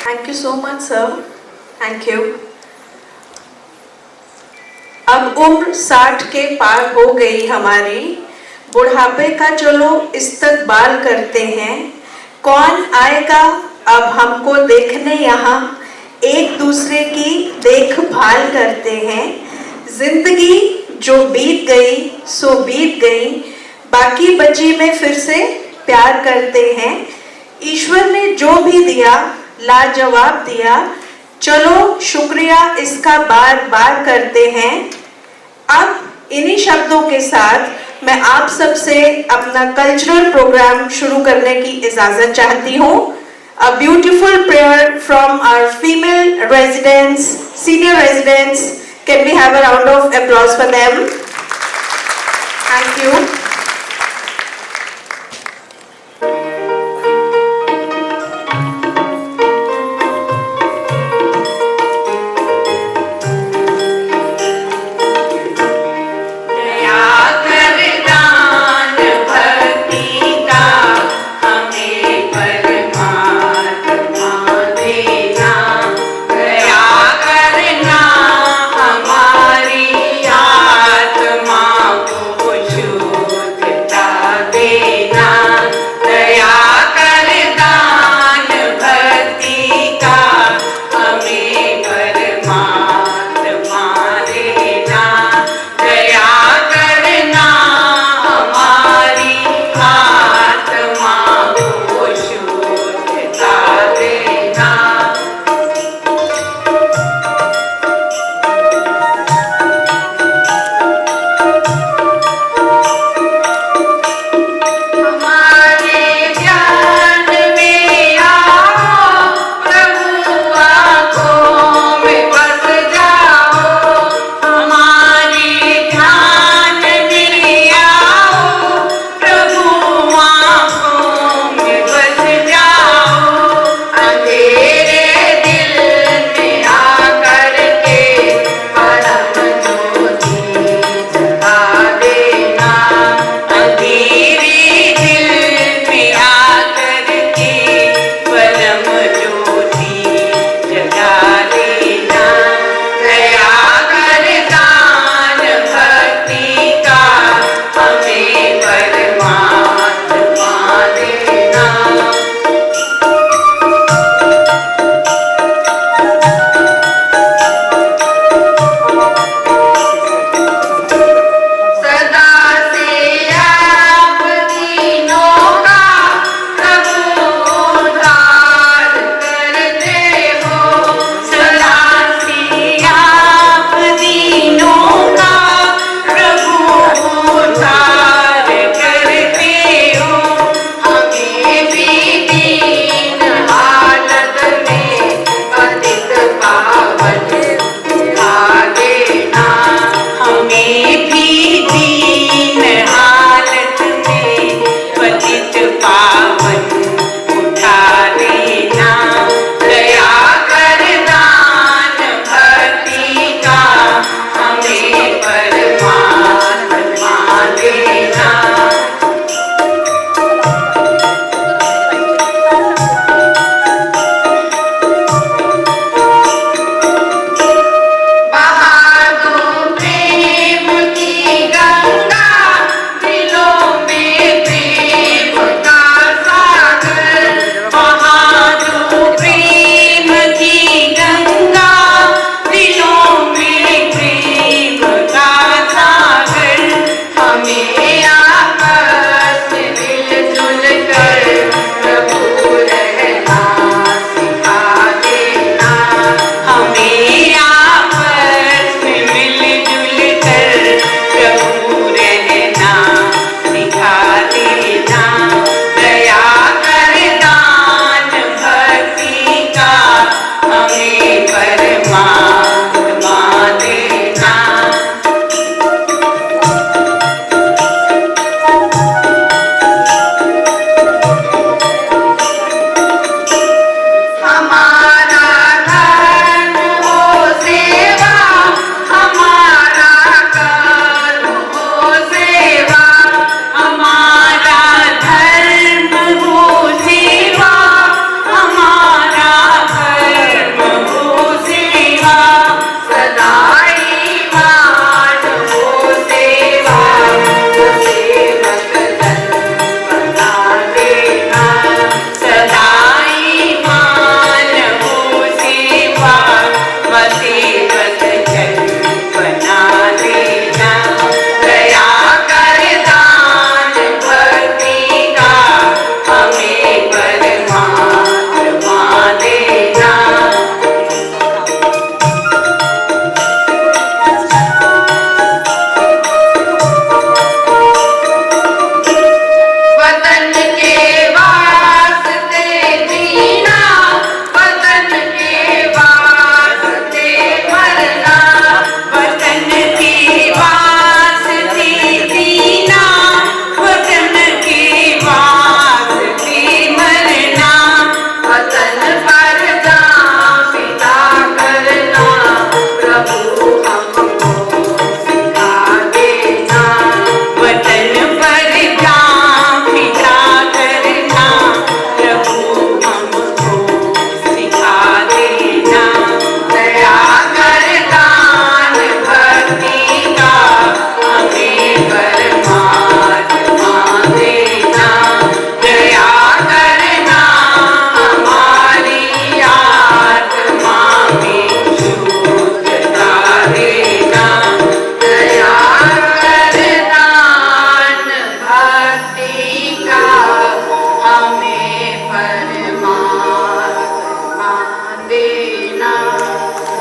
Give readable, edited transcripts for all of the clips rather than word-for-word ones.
Thank you so much sir, thank you. अब उम्र 60 के पार हो गई हमारी, बुढ़ापे का चलो इस्तकबाल करते हैं। कौन आएगा अब हमको देखने यहाँ, एक दूसरे की देखभाल करते हैं। जिंदगी जो बीत गई सो बीत गई, बाकी बची में फिर से प्यार करते हैं। ईश्वर ने जो भी दिया लाजवाब दिया, चलो शुक्रिया इसका बार बार करते हैं। अब इन्हीं शब्दों के साथ मैं आप सबसे अपना कल्चरल प्रोग्राम शुरू करने की इजाजत चाहती हूँ। A beautiful prayer from our female residents, senior residents. Can we have a round of applause for them? Thank you.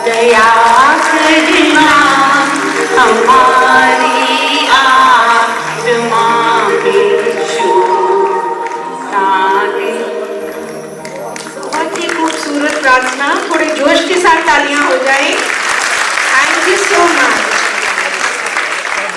दया करना हमारी आत्मा के शोधाने। बहुत ही खूबसूरत प्रार्थना। थोड़े